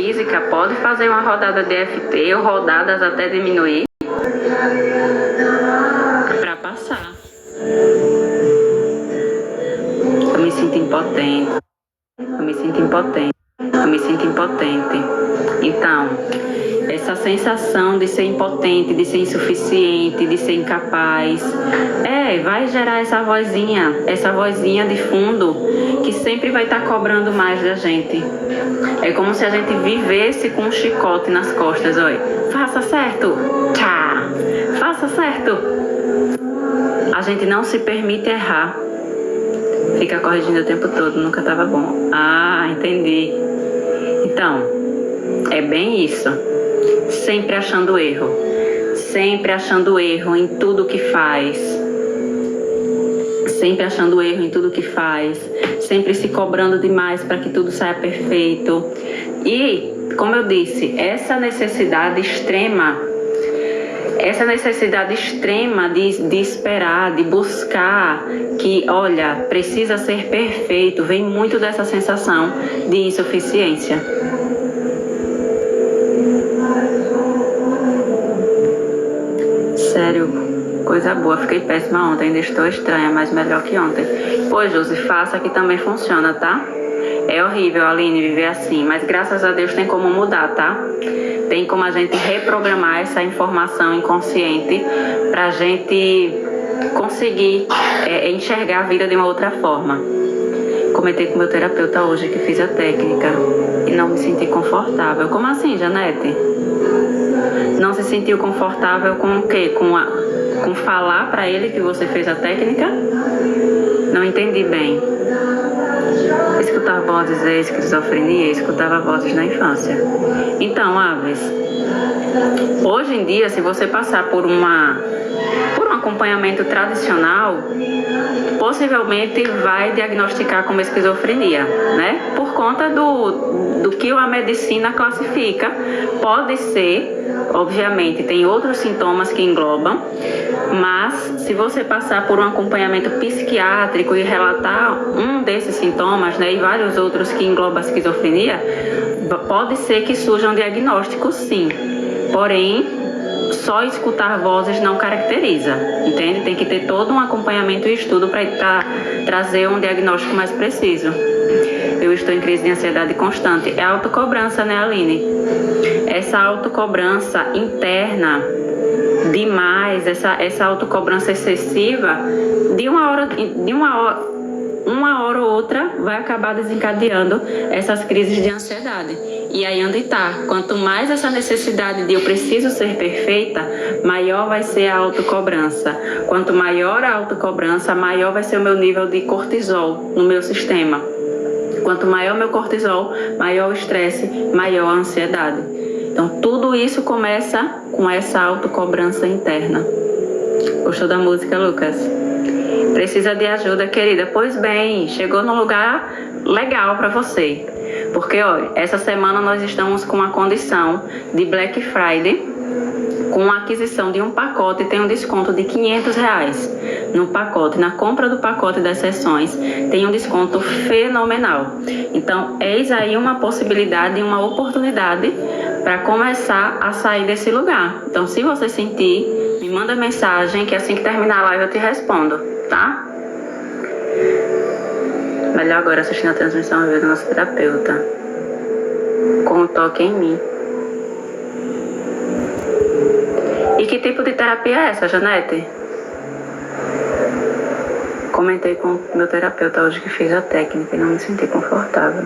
física, pode fazer uma rodada de EFT ou rodadas até diminuir para passar. Eu me sinto impotente. Eu me sinto impotente. Eu me sinto impotente. Então, essa sensação de ser impotente, de ser insuficiente, de ser incapaz, vai gerar essa vozinha de fundo que sempre vai estar cobrando mais da gente. É como se a gente vivesse com um chicote nas costas, olha. Faça certo, tchá, faça certo. A gente não se permite errar. Fica corrigindo o tempo todo, nunca estava bom. Ah, entendi. Então, é bem isso. Sempre achando erro. Sempre achando erro em tudo que faz. Sempre achando erro em tudo que faz. Sempre se cobrando demais para que tudo saia perfeito. E, como eu disse, essa necessidade extrema de esperar, de buscar, que, olha, precisa ser perfeito, vem muito dessa sensação de insuficiência. Sério, coisa boa, fiquei péssima ontem, ainda estou estranha, mas melhor que ontem. Pô, Josi, faça que também funciona, tá? É horrível, Aline, viver assim, mas graças a Deus tem como mudar, tá? Tem como a gente reprogramar essa informação inconsciente pra gente conseguir enxergar a vida de uma outra forma. Comentei com meu terapeuta hoje que fiz a técnica e não me senti confortável. Como assim, Janete? Não se sentiu confortável com o quê? Com falar pra ele que você fez a técnica? Não entendi bem. Escutar vozes é esquizofrenia, escutava vozes na infância. Então, Aves, hoje em dia, se você passar por um acompanhamento tradicional, possivelmente vai diagnosticar como esquizofrenia, né? Por conta do que a medicina classifica. Pode ser, obviamente, tem outros sintomas que englobam, mas se você passar por um acompanhamento psiquiátrico e relatar um desses sintomas, né, e vários outros que englobam a esquizofrenia, pode ser que surjam diagnósticos, sim. Porém, só escutar vozes não caracteriza, entende? Tem que ter todo um acompanhamento e estudo para trazer um diagnóstico mais preciso. Eu estou em crise de ansiedade constante. É autocobrança, né, Aline? Essa autocobrança interna demais, essa autocobrança excessiva, uma hora ou outra vai acabar desencadeando essas crises de ansiedade. E aí onde está? Quanto mais essa necessidade de eu preciso ser perfeita, maior vai ser a autocobrança. Quanto maior a autocobrança, maior vai ser o meu nível de cortisol no meu sistema. Quanto maior o meu cortisol, maior o estresse, maior a ansiedade. Então tudo isso começa com essa autocobrança interna. Gostou da música, Lucas? Precisa de ajuda, querida? Pois bem, chegou num lugar legal para você. Porque, olha, essa semana nós estamos com uma condição de Black Friday. Com a aquisição de um pacote, tem um desconto de R$500 no pacote. Na compra do pacote das sessões, tem um desconto fenomenal. Então, eis aí uma possibilidade, uma oportunidade para começar a sair desse lugar. Então, se você sentir, me manda mensagem, que assim que terminar a live eu te respondo, tá? Melhor agora assistindo a transmissão ao vivo do nosso terapeuta, com um toque em mim. E que tipo de terapia é essa, Janete? Comentei com o meu terapeuta hoje que fiz a técnica e não me senti confortável.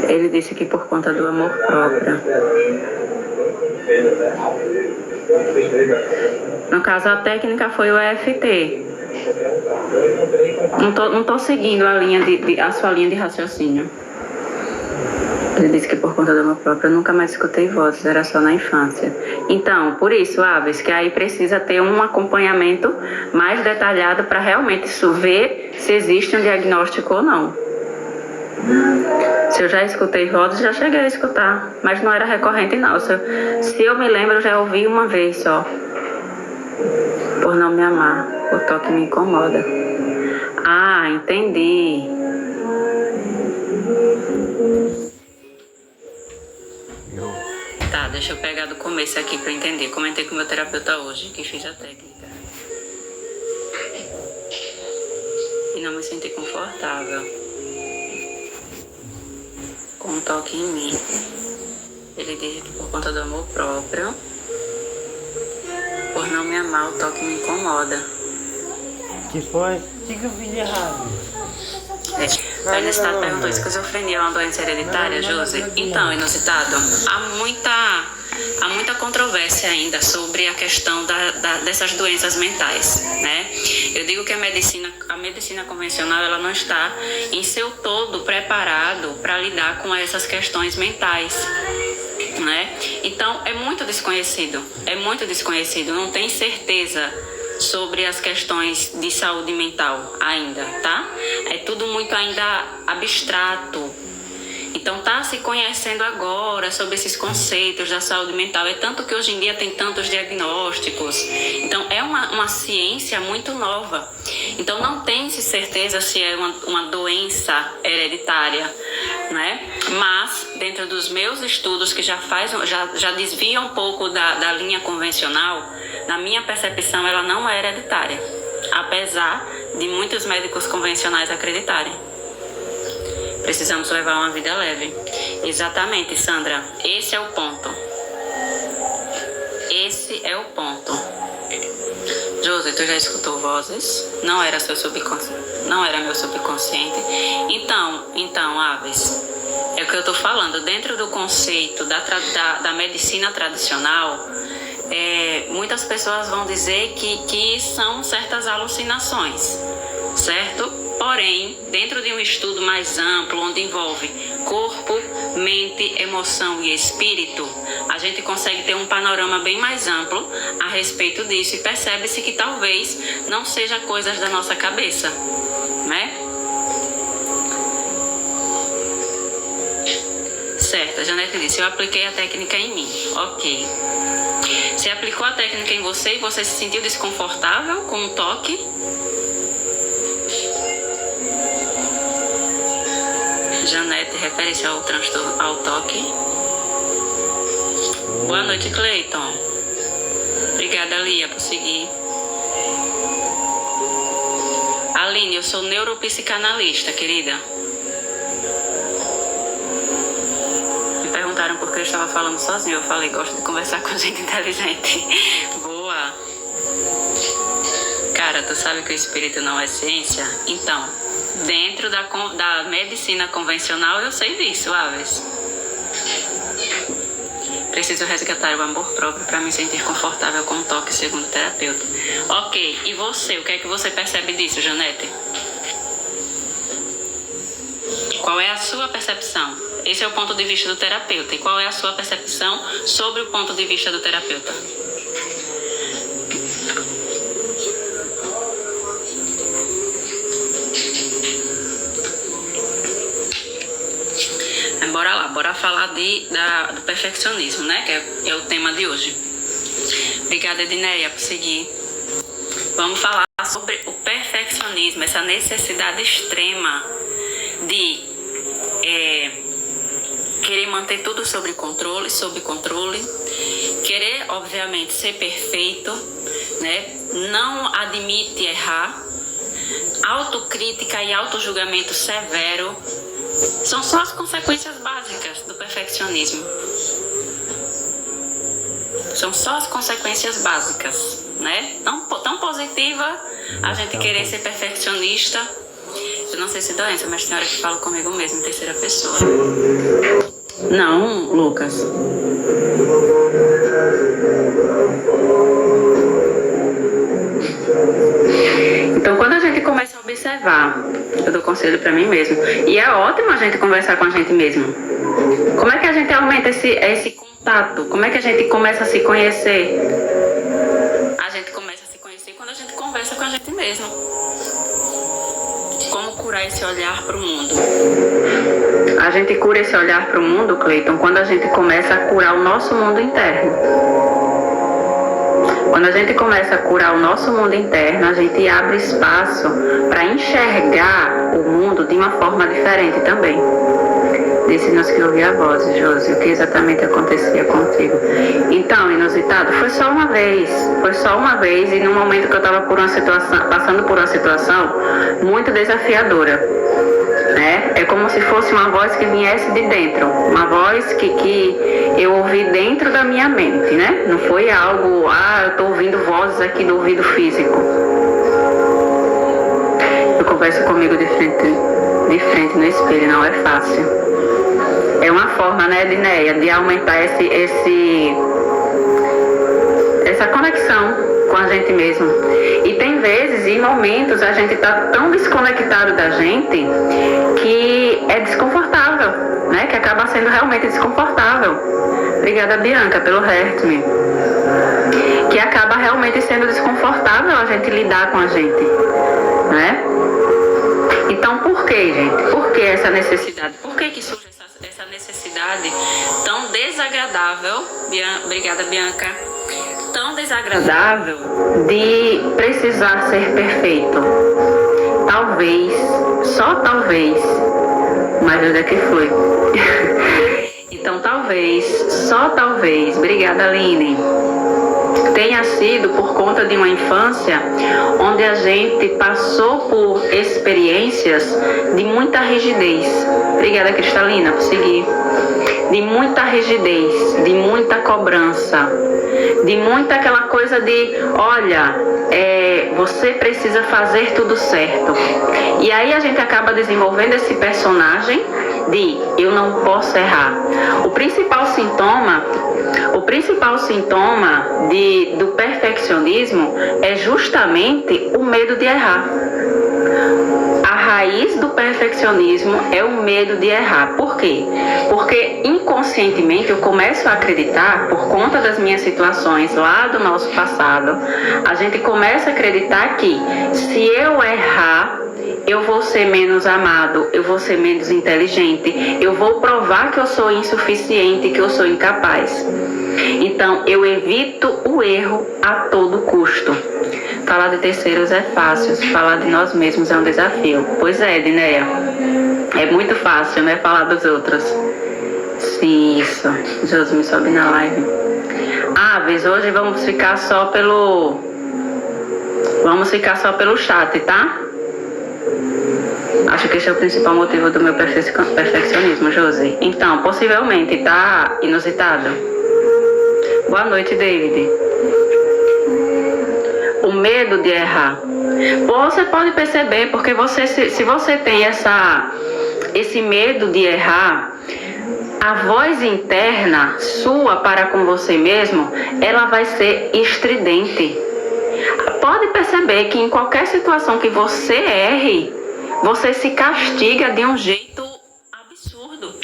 Ele disse que por conta do amor próprio. No caso, a técnica foi o EFT. Não tô seguindo a sua linha de raciocínio. Ele disse que por conta do amor próprio eu nunca mais escutei vozes, era só na infância. Então, por isso, Aves, que aí precisa ter um acompanhamento mais detalhado para realmente ver se existe um diagnóstico ou não. Se eu já escutei vozes, já cheguei a escutar, mas não era recorrente não. Se eu me lembro, eu já ouvi uma vez só. Por não me amar. O toque me incomoda. Ah, entendi. Tá, deixa eu pegar do começo aqui pra entender. Comentei com o meu terapeuta hoje, que fiz a técnica. E não me senti confortável com um toque em mim. Ele diz que por conta do amor próprio, por não me amar, o toque me incomoda. Que foi? O que eu fiz de errado? A Inusitado perguntou: esquizofrenia é uma doença hereditária, Josi? Então, Inusitado, há muita controvérsia ainda sobre a questão dessas doenças mentais, né? Eu digo que a medicina convencional, ela não está em seu todo preparado para lidar com essas questões mentais, né? Então, é muito desconhecido, não tem certeza sobre as questões de saúde mental ainda, tá? É tudo muito ainda abstrato. Então tá se conhecendo agora sobre esses conceitos da saúde mental. É tanto que hoje em dia tem tantos diagnósticos. Então é uma ciência muito nova. Então não tem-se certeza se é uma doença hereditária, né? Mas dentro dos meus estudos que já desviam um pouco da linha convencional, na minha percepção ela não é hereditária, apesar de muitos médicos convencionais acreditarem. Precisamos levar uma vida leve. Exatamente, Sandra. Esse é o ponto. Esse é o ponto. Josi, tu já escutou vozes? Não era seu subconsciente? Não era meu subconsciente? Então, Aves, é o que eu tô falando. Dentro do conceito da medicina tradicional, muitas pessoas vão dizer que são certas alucinações, certo? Porém, dentro de um estudo mais amplo, onde envolve corpo, mente, emoção e espírito, a gente consegue ter um panorama bem mais amplo a respeito disso e percebe-se que talvez não seja coisas da nossa cabeça, né? Certo, a Janete disse: eu apliquei a técnica em mim. Ok. Você aplicou a técnica em você e você se sentiu desconfortável com o toque? Janete, refere-se ao transtorno, ao toque. Boa noite, Cleiton. Obrigada, Lia, por seguir. Aline, eu sou neuropsicanalista, querida. Me perguntaram por que eu estava falando sozinho. Eu falei: gosto de conversar com gente inteligente. Boa. Cara, tu sabe que o espírito não é ciência? Então, dentro da medicina convencional, eu sei disso, Aves. Preciso resgatar o amor próprio para me sentir confortável com o toque, segundo o terapeuta. Ok, e você? O que é que você percebe disso, Janete? Qual é a sua percepção? Esse é o ponto de vista do terapeuta. E qual é a sua percepção sobre o ponto de vista do terapeuta? Bora lá, bora falar do perfeccionismo, né? Que é o tema de hoje. Obrigada, Edneia, por seguir. Vamos falar sobre o perfeccionismo, essa necessidade extrema de querer manter tudo sob controle, querer, obviamente, ser perfeito, né? Não admite errar, autocrítica e autojulgamento severo. São só as consequências básicas do perfeccionismo. São só as consequências básicas, né? Tão positiva a gente querer ser perfeccionista. Eu não sei se doença, mas tem hora que falo comigo mesmo em terceira pessoa. Não, Lucas. Então, quando a gente começa a observar, eu dou conselho pra mim mesmo, e é ótimo a gente conversar com a gente mesmo. Como é que a gente aumenta esse contato? Como é que a gente começa a se conhecer? A gente começa a se conhecer quando a gente conversa com a gente mesmo. Como curar esse olhar pro mundo? A gente cura esse olhar pro mundo, Cleiton, quando a gente começa a curar o nosso mundo interno. Quando a gente começa a curar o nosso mundo interno, a gente abre espaço para enxergar o mundo de uma forma diferente também. Disse-nos que ouvia a voz, Josi, o que exatamente acontecia contigo. Então, inusitado, foi só uma vez, e no momento que eu estava passando por uma situação muito desafiadora, né? É como se fosse uma voz que viesse de dentro, uma voz que eu ouvi dentro da minha mente, né? Não foi algo, eu estou ouvindo vozes aqui no ouvido físico. Eu converso comigo de frente no espelho, não é fácil. É uma forma, né, Dineia, de aumentar essa conexão com a gente mesmo. E tem vezes e momentos a gente está tão desconectado da gente que é desconfortável, né? Que acaba sendo realmente desconfortável. Obrigada, Bianca, pelo Hertme. Que acaba realmente sendo desconfortável a gente lidar com a gente, né? Então, por que, gente? Por que essa necessidade? Por que surge essa necessidade tão desagradável? Obrigada, Bianca. Tão desagradável de precisar ser perfeito. Talvez, só talvez, mas onde é que foi? Então, talvez, só talvez, obrigada, Aline, tenha sido por conta de uma infância onde a gente passou por experiências de muita rigidez. Obrigada, Cristalina, por seguir. De muita rigidez, de muita cobrança, de muita aquela coisa de, olha, você precisa fazer tudo certo. E aí a gente acaba desenvolvendo esse personagem de eu não posso errar. O principal sintoma do perfeccionismo é justamente o medo de errar. A raiz do perfeccionismo é o medo de errar. Por quê? Porque inconscientemente eu começo a acreditar, por conta das minhas situações lá do nosso passado, a gente começa a acreditar que se eu errar, eu vou ser menos amado, eu vou ser menos inteligente, eu vou provar que eu sou insuficiente, que eu sou incapaz. Então, eu evito o erro a todo custo. Falar de terceiros é fácil, falar de nós mesmos é um desafio. Pois é, Dineia. É muito fácil, né, falar dos outros. Sim, isso. Josi, me sobe na live. Aves, hoje vamos ficar só pelo chat, tá? Acho que esse é o principal motivo do meu perfeccionismo, Josi. Então, possivelmente, tá inusitado. Boa noite, David. O medo de errar. Você pode perceber, porque se você tem esse medo de errar, a voz interna sua para com você mesmo, ela vai ser estridente. Pode perceber que em qualquer situação que você erre, você se castiga de um jeito absurdo.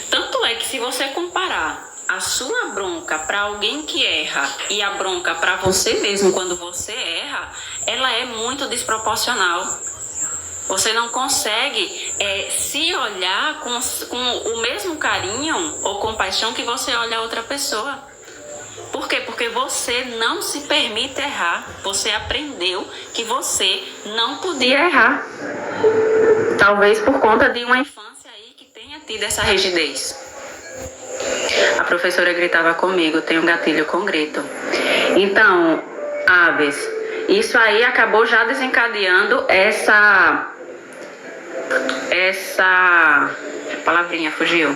Tanto é que se você comparar a sua bronca para alguém que erra e a bronca para você mesmo quando você erra, ela é muito desproporcional. Você não consegue se olhar com o mesmo carinho ou compaixão que você olha a outra pessoa. Por quê? Porque você não se permite errar. Você aprendeu que você não podia errar. Talvez por conta de uma infância aí que tenha tido essa rigidez. A professora gritava comigo, tenho um gatilho com grito. Então, Aves, isso aí acabou já desencadeando essa palavrinha fugiu.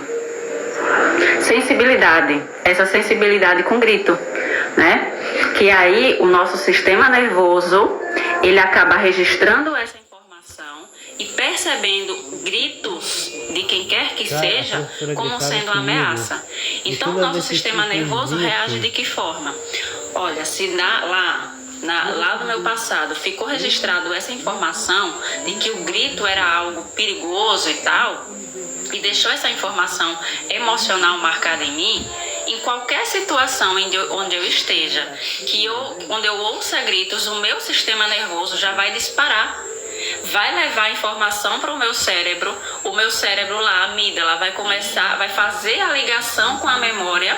Sensibilidade, essa sensibilidade com grito, né? Que aí o nosso sistema nervoso, ele acaba registrando essa informação e percebendo gritos de quem quer que seja como sendo uma ameaça. Então, o nosso sistema nervoso reage de que forma? Olha, se lá no meu passado ficou registrado essa informação de que o grito era algo perigoso e tal, e deixou essa informação emocional marcada em mim, em qualquer situação onde eu esteja, onde eu ouça gritos, o meu sistema nervoso já vai disparar. Vai levar a informação para o meu cérebro lá, a amígdala, vai fazer a ligação com a memória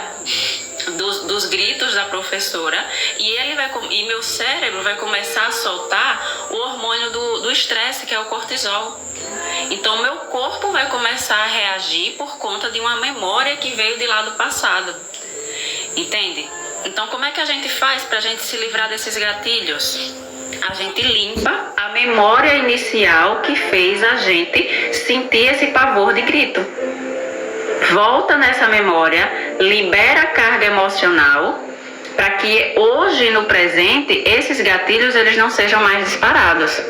dos gritos da professora, e meu cérebro vai começar a soltar o hormônio do estresse, que é o cortisol. Então meu corpo vai começar a reagir por conta de uma memória que veio de lá do passado. Entende? Então como é que a gente faz para a gente se livrar desses gatilhos? A gente limpa a memória inicial que fez a gente sentir esse pavor de grito. Volta nessa memória, libera a carga emocional para que hoje, no presente, esses gatilhos eles não sejam mais disparados.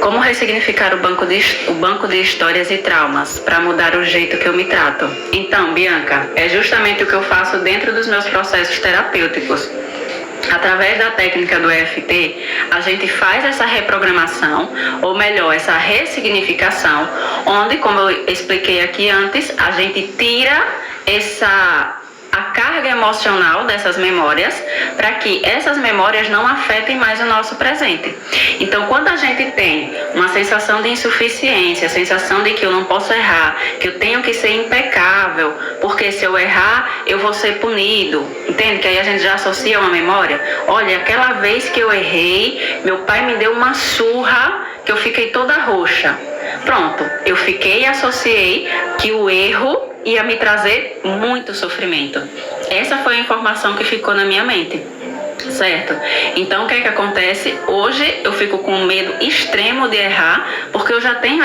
Como ressignificar o banco de histórias e traumas para mudar o jeito que eu me trato? Então, Bianca, é justamente o que eu faço dentro dos meus processos terapêuticos. Através da técnica do EFT, a gente faz essa reprogramação, ou melhor, essa ressignificação, onde, como eu expliquei aqui antes, a gente tira a carga emocional dessas memórias para que essas memórias não afetem mais o nosso presente. Então, quando a gente tem uma sensação de insuficiência, a sensação de que eu não posso errar, que eu tenho que ser impecável, porque se eu errar, eu vou ser punido, entende? Que aí a gente já associa uma memória. Olha, aquela vez que eu errei, meu pai me deu uma surra que eu fiquei toda roxa. Pronto, eu fiquei e associei que o erro ia me trazer muito sofrimento. Essa foi a informação que ficou na minha mente, certo? Então, o que é que acontece? Hoje eu fico com medo extremo de errar, porque eu já tenho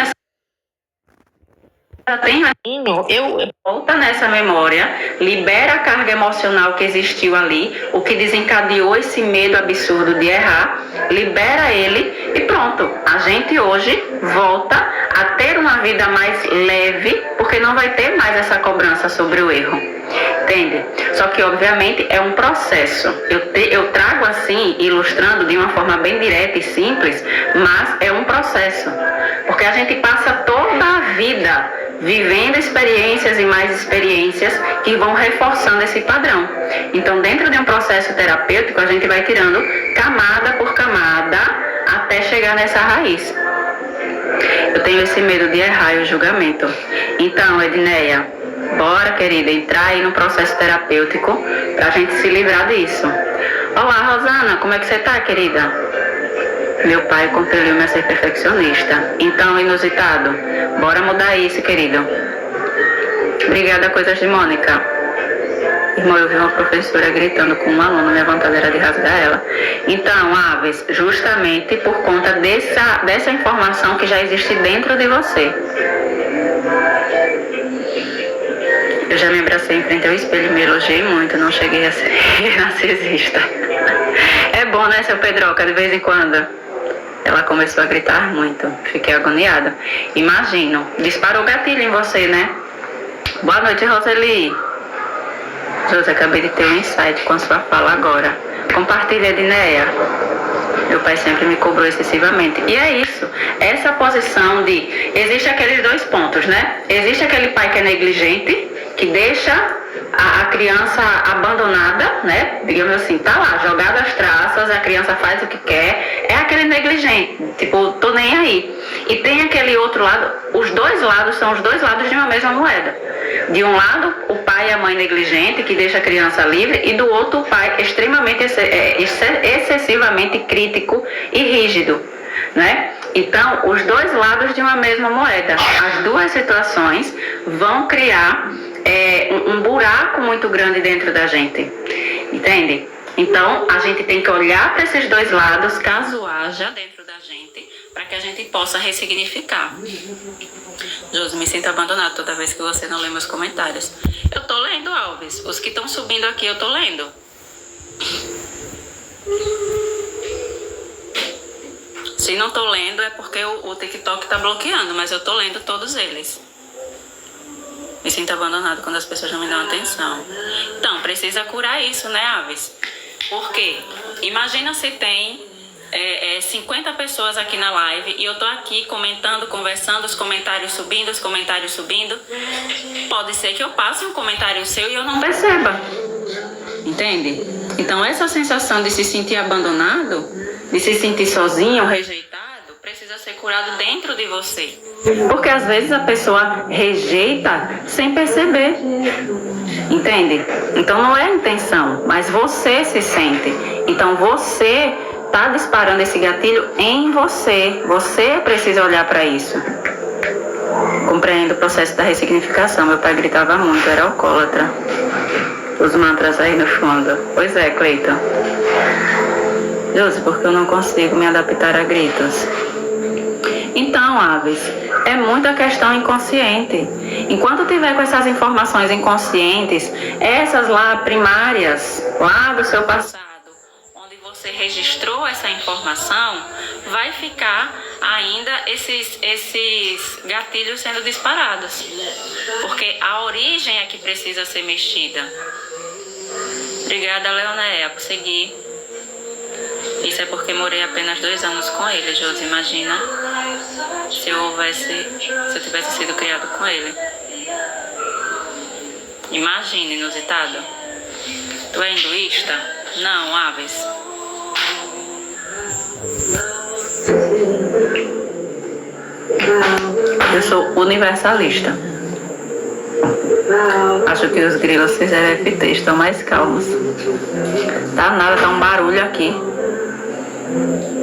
eu volta nessa memória, libera a carga emocional que existiu ali, o que desencadeou esse medo absurdo de errar, libera ele e pronto. A gente hoje volta a ter uma vida mais leve, porque não vai ter mais essa cobrança sobre o erro. Entende? Só que, obviamente, é um processo. Eu trago assim, ilustrando de uma forma bem direta e simples, mas é um processo. Porque a gente passa toda a vida vivendo experiências e mais experiências que vão reforçando esse padrão. Então, dentro de um processo terapêutico, a gente vai tirando camada por camada até chegar nessa raiz. Eu tenho esse medo de errar e o julgamento. Então, Edneia, bora, querida, entrar aí no processo terapêutico pra gente se livrar disso. Olá, Rosana, como é que você tá, querida? Meu pai compeliu-me a ser perfeccionista. Então, inusitado, bora mudar isso, querido. Obrigada, Coisas de Mônica. Irmão, eu vi uma professora gritando com um aluno, minha vontade era de rasgar ela. Então, Aves, justamente por conta dessa informação que já existe dentro de você. Eu já me abracei em frente ao espelho e me elogiei muito, não cheguei a ser narcisista. É bom, né, seu Pedroca, de vez em quando? Ela começou a gritar muito, fiquei agoniada. Imagino, disparou o gatilho em você, né? Boa noite, Roseli. José, acabei de ter um insight com a sua fala agora. Compartilha, Edneia. Meu pai sempre me cobrou excessivamente. E é isso, essa posição de... Existe aqueles dois pontos, né? Existe aquele pai que é negligente, que deixa a criança abandonada, né? Digamos assim, tá lá, jogada as traças, a criança faz o que quer. É aquele negligente, tipo, tô nem aí. E tem aquele outro lado, os dois lados são os dois lados de uma mesma moeda. De um lado, o pai e a mãe negligente, que deixa a criança livre, e do outro, o pai extremamente, excessivamente crítico e rígido, né? Então, os dois lados de uma mesma moeda. As duas situações vão criar um buraco muito grande dentro da gente, entende? Então, a gente tem que olhar para esses dois lados, caso haja dentro da gente, para que a gente possa ressignificar. Josi, me sinto abandonado toda vez que você não lê meus comentários. Eu tô lendo, Alves. Os que estão subindo aqui, eu tô lendo. Se não tô lendo, é porque o TikTok tá bloqueando, mas eu tô lendo todos eles. Me sinto abandonado quando as pessoas não me dão atenção. Então, precisa curar isso, né, Aves? Por quê? Imagina se tem 50 pessoas aqui na live e eu tô aqui comentando, conversando, os comentários subindo. Pode ser que eu passe um comentário seu e eu não perceba. Entende? Então, essa sensação de se sentir abandonado, de se sentir sozinho, rejeitado, precisa ser curado dentro de você. Porque às vezes a pessoa rejeita sem perceber. Entende? Então não é a intenção, mas você se sente. Então você está disparando esse gatilho em você. Você precisa olhar para isso. Compreendo o processo da ressignificação. Meu pai gritava muito, era alcoólatra. Os mantras aí no fundo. Pois é, Cleiton. Josi, porque eu não consigo me adaptar a gritos. Então, Aves, é muita questão inconsciente. Enquanto tiver com essas informações inconscientes, essas lá primárias, lá do seu passado, onde você registrou essa informação, vai ficar ainda esses gatilhos sendo disparados. Porque a origem é que precisa ser mexida. Obrigada, Leonéia, por seguir. Isso é porque morei apenas 2 anos com ele, Josi. Imagina se eu tivesse sido criado com ele. Imagina, inusitado. Tu é hinduísta? Não, Aves. Eu sou universalista. Acho que os grilos fizeram FT, estão mais calmos. Tá nada, tá um barulho aqui.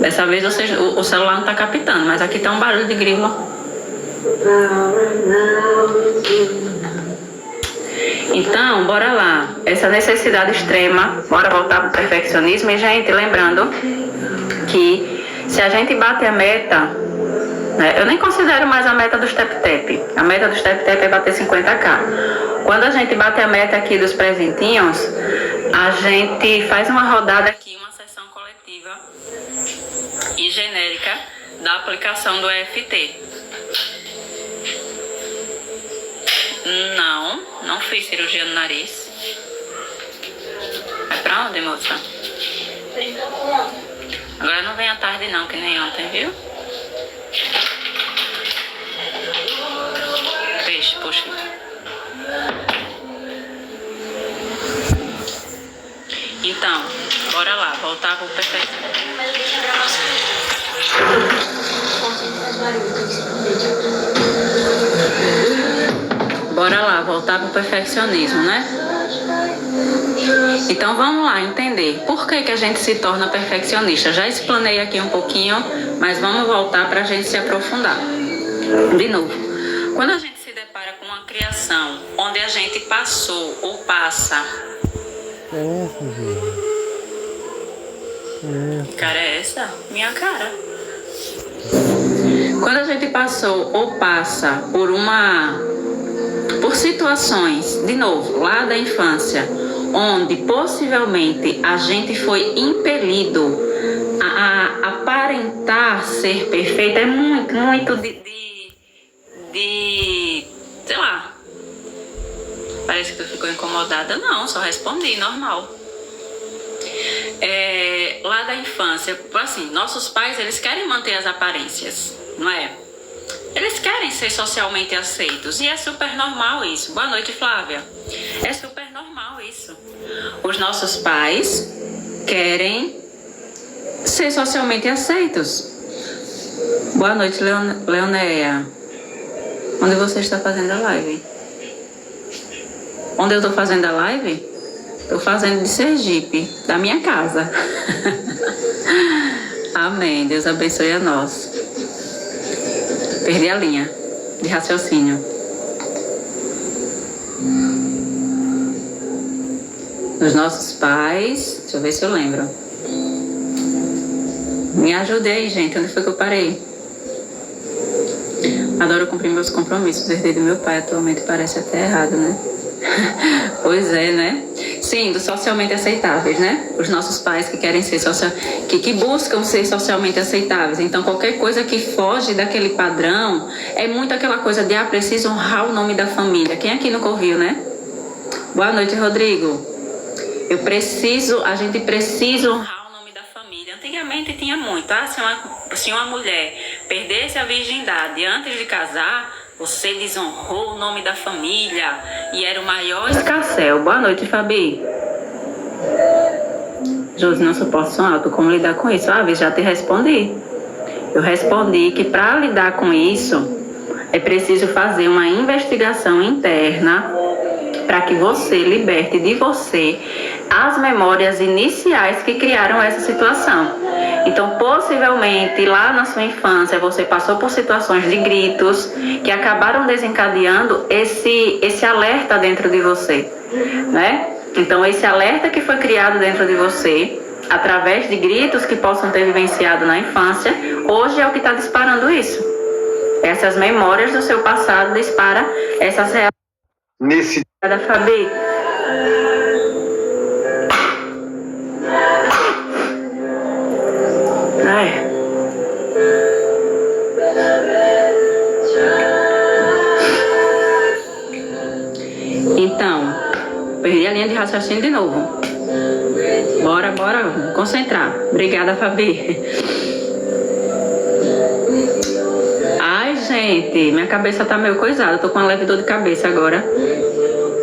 Dessa vez o celular não tá captando, mas aqui tá um barulho de grilo. Então, bora lá. Essa necessidade extrema, bora voltar pro perfeccionismo. E, gente, lembrando que se a gente bate a meta, né, eu nem considero mais a meta do step-tap. A meta do step-tap é bater 50k. Quando a gente bate a meta aqui dos presentinhos, a gente faz uma rodada aqui, uma sessão coletiva e genérica da aplicação do EFT. Não fiz cirurgia no nariz. Vai pra onde, moça? Agora não vem à tarde não, que nem ontem, viu? Peixe, puxa. Então, bora lá, voltar pro perfeito. Bora lá, voltar pro perfeccionismo, né? Então vamos lá entender por que a gente se torna perfeccionista. Já explanei aqui um pouquinho, mas vamos voltar pra gente se aprofundar. De novo, quando a gente se depara com uma criação onde a gente passou ou passa... Que cara é essa? Minha cara. Quando a gente passou ou passa por situações, de novo, lá da infância, onde possivelmente a gente foi impelido a aparentar ser perfeito, é muito de sei lá. Parece que tu ficou incomodada. Não, só respondi, normal. Lá da infância, assim, nossos pais, eles querem manter as aparências, não é? Eles querem ser socialmente aceitos e é super normal isso. Boa noite, Flávia. É super normal isso. Os nossos pais querem ser socialmente aceitos. Boa noite, Leonéia. Onde você está fazendo a live? Onde eu estou fazendo a live? Estou fazendo de Sergipe, da minha casa. Amém. Deus abençoe a nós. Perdi a linha de raciocínio. Os nossos pais... Deixa eu ver se eu lembro. Me ajude aí, gente. Onde foi que eu parei? Adoro cumprir meus compromissos. Herdei do meu pai. Atualmente parece até errado, né? Pois é, né? Sim, dos socialmente aceitáveis, né? Os nossos pais que querem ser que buscam ser socialmente aceitáveis. Então, qualquer coisa que foge daquele padrão é muito aquela coisa de preciso honrar o nome da família. Quem aqui nunca ouviu, né? Boa noite, Rodrigo. A gente precisa honrar o nome da família. Antigamente tinha muito, tá? Se uma mulher perdesse a virgindade antes de casar, você desonrou o nome da família e era o maior escarcéu. Boa noite, Fabi. Josi, não suporto som alto. Como lidar com isso? Já te respondi. Eu respondi que para lidar com isso é preciso fazer uma investigação interna para que você liberte de você as memórias iniciais que criaram essa situação. Então, possivelmente, lá na sua infância, você passou por situações de gritos que acabaram desencadeando esse alerta dentro de você, né? Então, esse alerta que foi criado dentro de você, através de gritos que possam ter vivenciado na infância, hoje é o que está disparando isso. Essas memórias do seu passado disparam essas reações. Nesse Da Fabi. Ai. Então, perdi a linha de raciocínio de novo. Bora concentrar. Obrigada, Fabi. Ai, gente, minha cabeça tá meio coisada. Tô com uma leve dor de cabeça agora.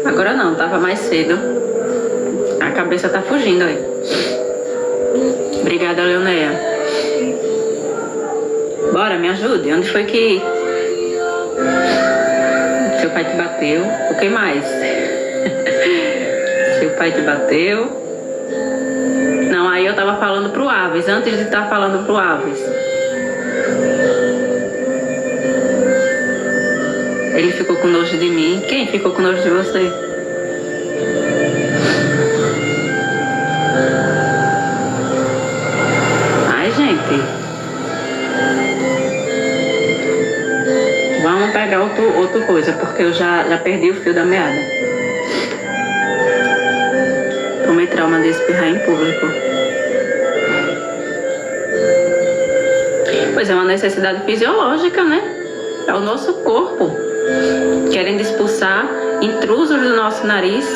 Agora não, tava mais cedo. A cabeça tá fugindo aí. Obrigada, Leonéia. Bora, me ajude. Onde foi que seu pai te bateu? O que mais? Seu pai te bateu? Não, aí eu tava falando pro Aves, antes de estar falando pro Aves. Ele ficou com nojo de mim. Quem ficou com nojo de você? Ai, gente. Vamos pegar outra coisa, porque eu já perdi o fio da meada. Tomei trauma de espirrar em público. Pois é uma necessidade fisiológica, né? É o nosso corpo querendo expulsar intrusos do nosso nariz.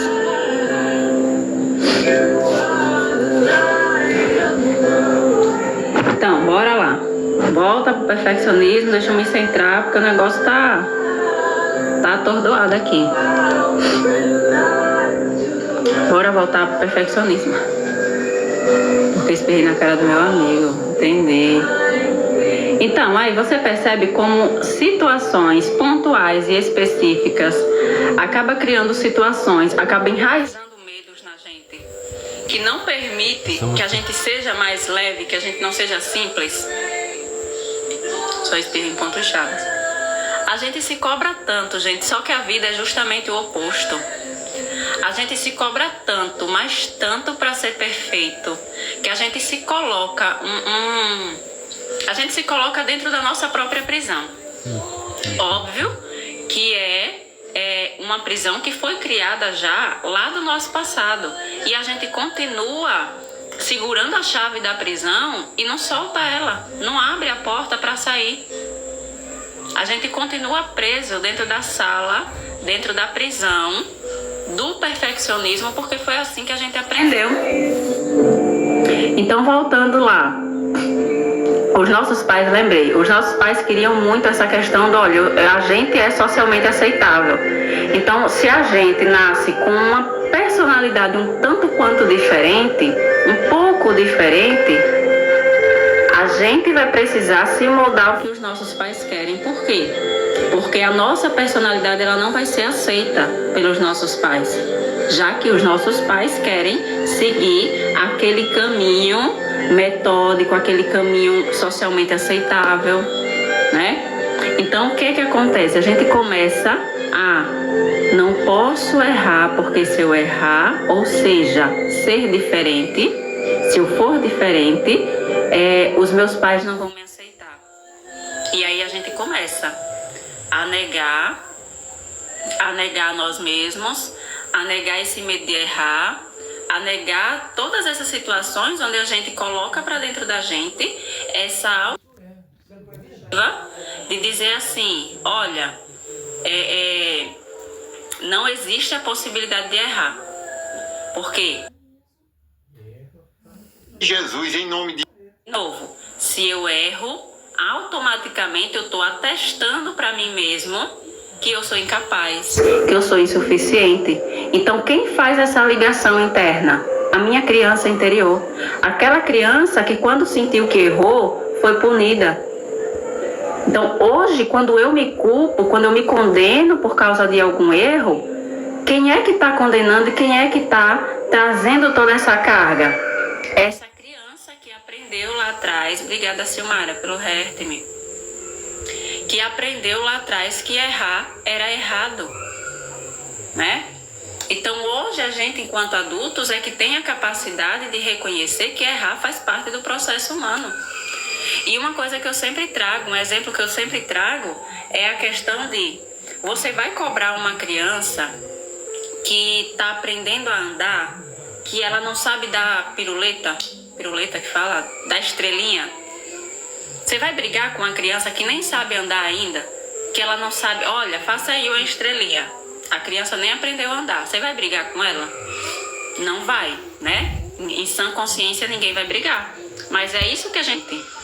Então, bora lá. Volta pro perfeccionismo, deixa eu me centrar, porque o negócio tá atordoado aqui. Bora voltar pro perfeccionismo. Porque espirrei na cara do meu amigo. Entendi. Então, aí você percebe como situações pontuais e específicas acaba criando situações, acaba enraizando medos na gente, que não permite que a gente seja mais leve, que a gente não seja simples. Só espirro em pontos chaves. A gente se cobra tanto, gente, só que a vida é justamente o oposto. A gente se cobra tanto, mas tanto para ser perfeito, que a gente se coloca a gente se coloca dentro da nossa própria prisão. Óbvio que é uma prisão que foi criada já lá do nosso passado. E a gente continua segurando a chave da prisão e não solta ela, não abre a porta para sair. A gente continua preso dentro da sala, dentro da prisão do perfeccionismo, porque foi assim que a gente aprendeu. Então, voltando lá. Os nossos pais, lembrei, os nossos pais queriam muito essa questão do, olha, a gente é socialmente aceitável. Então, se a gente nasce com uma personalidade um tanto quanto diferente, um pouco diferente, a gente vai precisar se moldar ao que os nossos pais querem. Por quê? Porque a nossa personalidade ela não vai ser aceita pelos nossos pais, já que os nossos pais querem seguir aquele caminho metódico, aquele caminho socialmente aceitável, né? Então, o que acontece? A gente começa a não posso errar, porque se eu errar, ou seja, ser diferente, se eu for diferente, os meus pais não vão me aceitar. E aí a gente começa a negar a nós mesmos, a negar esse medo de errar, a negar todas essas situações onde a gente coloca para dentro da gente essa autoestima de dizer assim, olha, não existe a possibilidade de errar. Por quê? Jesus, em nome de novo, se eu erro, automaticamente eu estou atestando para mim mesmo que eu sou incapaz, que eu sou insuficiente. Então, quem faz essa ligação interna? A minha criança interior. Aquela criança que quando sentiu que errou, foi punida. Então, hoje, quando eu me culpo, quando eu me condeno por causa de algum erro, quem é que está condenando e quem é que está trazendo toda essa carga? Essa criança que aprendeu lá atrás, obrigada Silmara pelo hert-me, que aprendeu lá atrás que errar era errado, né? Então hoje a gente, enquanto adultos, é que tem a capacidade de reconhecer que errar faz parte do processo humano. E uma coisa que eu sempre trago, um exemplo que eu sempre trago, é a questão de você vai cobrar uma criança que está aprendendo a andar, que ela não sabe dar piruleta que fala, da estrelinha. Você vai brigar com uma criança que nem sabe andar ainda, que ela não sabe, olha, faça aí uma estrelinha. A criança nem aprendeu a andar. Você vai brigar com ela? Não vai, né? Em sã consciência ninguém vai brigar. Mas é isso que a gente...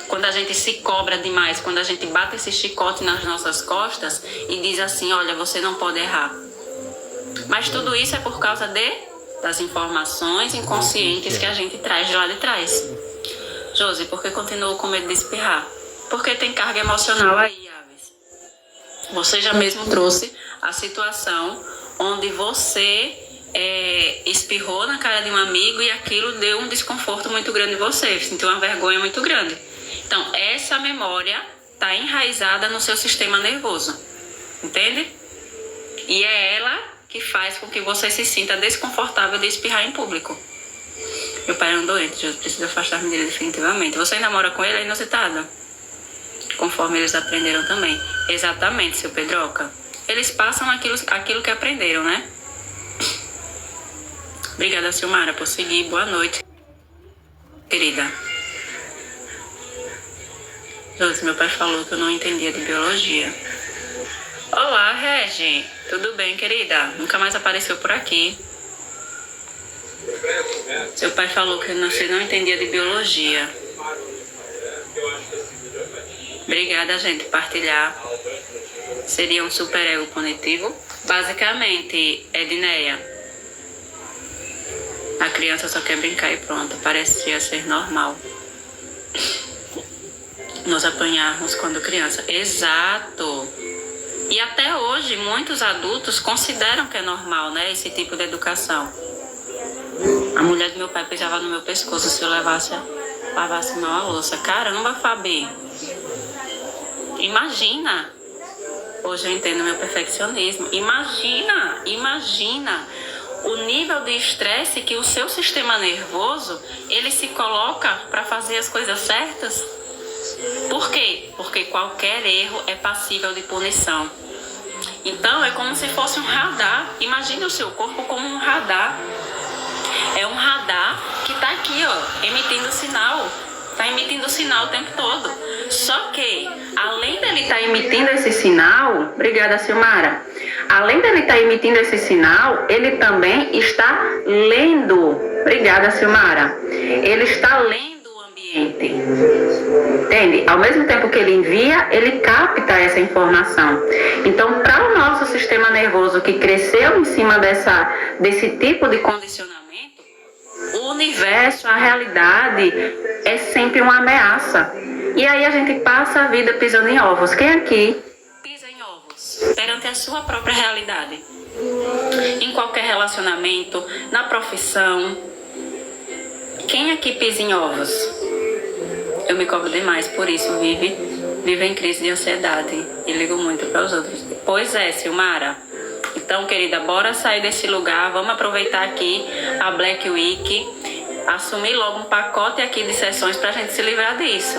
Quando a gente se cobra demais, quando a gente bate esse chicote nas nossas costas e diz assim, olha, você não pode errar. Mas tudo isso é por causa das informações inconscientes que a gente traz de lá de trás. Josi, por que continuo com medo de espirrar? Porque tem carga emocional aí, Aves. Você já mesmo trouxe a situação onde você espirrou na cara de um amigo e aquilo deu um desconforto muito grande em você, sentiu uma vergonha muito grande. Então, essa memória está enraizada no seu sistema nervoso, entende? E é ela que faz com que você se sinta desconfortável de espirrar em público. Meu pai é um doente, eu preciso afastar-me dele definitivamente. Você ainda mora com ele, é inusitada? Conforme eles aprenderam também. Exatamente, seu Pedroca. Eles passam aquilo que aprenderam, né? Obrigada, Silmara, por seguir. Boa noite, querida. Josi, meu pai falou que eu não entendia de biologia. Olá, Regi. Tudo bem, querida? Nunca mais apareceu por aqui. Seu pai falou que você não entendia de biologia. Obrigada, gente, partilhar. Seria um superego punitivo? Basicamente, Edneia, a criança só quer brincar e pronto. Parecia ser normal nos apanharmos quando criança. Exato. E até hoje, muitos adultos consideram que é normal, né, esse tipo de educação. A mulher do meu pai pisava no meu pescoço se eu lavasse mal a louça. Caramba, Fabi. Imagina. Hoje eu entendo meu perfeccionismo. Imagina o nível de estresse que o seu sistema nervoso, ele se coloca para fazer as coisas certas. Por quê? Porque qualquer erro é passível de punição. Então, é como se fosse um radar. Imagine o seu corpo como um radar. É um radar que está aqui, ó, emitindo sinal. Está emitindo sinal o tempo todo. Só que, além dele estar emitindo esse sinal... Obrigada, Silmara. Além dele estar emitindo esse sinal, ele também está lendo. Obrigada, Silmara. Ele está lendo o ambiente. Entende? Ao mesmo tempo que ele envia, ele capta essa informação. Então, para o nosso sistema nervoso que cresceu em cima desse tipo de condicionamento, o universo, a realidade é sempre uma ameaça. E aí a gente passa a vida pisando em ovos. Quem aqui pisa em ovos perante a sua própria realidade? Em qualquer relacionamento, na profissão. Quem aqui pisa em ovos? Eu me cobro demais, por isso vive em crise de ansiedade e ligo muito para os outros. Pois é, Silmara. Então, querida, bora sair desse lugar, vamos aproveitar aqui a Black Week, assumir logo um pacote aqui de sessões para a gente se livrar disso.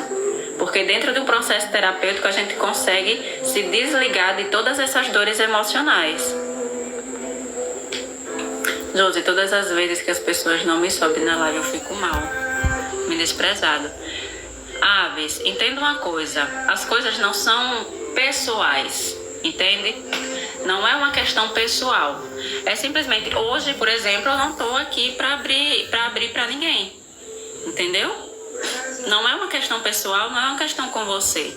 Porque dentro de um processo terapêutico a gente consegue se desligar de todas essas dores emocionais. Josi, todas as vezes que as pessoas não me sobem na live eu fico mal, me desprezado. Aves, entenda uma coisa, as coisas não são pessoais, entende? Não é uma questão pessoal. É simplesmente, hoje, por exemplo, eu não estou aqui para abrir para ninguém. Entendeu? Não é uma questão pessoal, não é uma questão com você.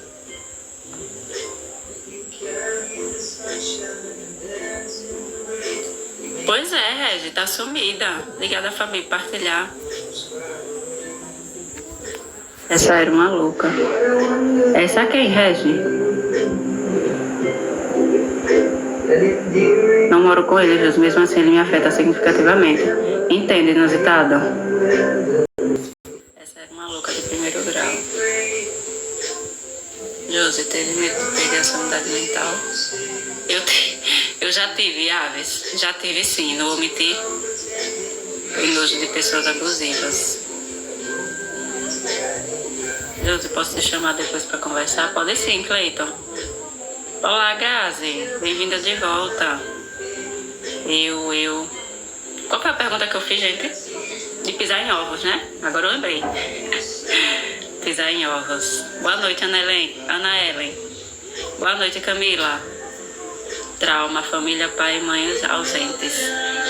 Pois é, Regi, tá sumida. Obrigada, Fabi, por partilhar. Essa era uma louca. Essa quem, Regi? Não moro com ele, Jesus, mesmo assim ele me afeta significativamente. Entende, inusitado? Essa era uma louca de primeiro grau. Josi, teve medo de perder a sanidade mental? Eu já tive, Aves. Já tive sim, não vou mentir. Tem nojo de pessoas abusivas. Josi, posso te chamar depois pra conversar? Pode sim, Cleiton. Olá, Grazi. Bem-vinda de volta. Qual foi a pergunta que eu fiz, gente? De pisar em ovos, né? Agora eu lembrei. Pisar em ovos. Boa noite, Ana Ellen. Boa noite, Camila. Trauma, família, pai e mãe ausentes.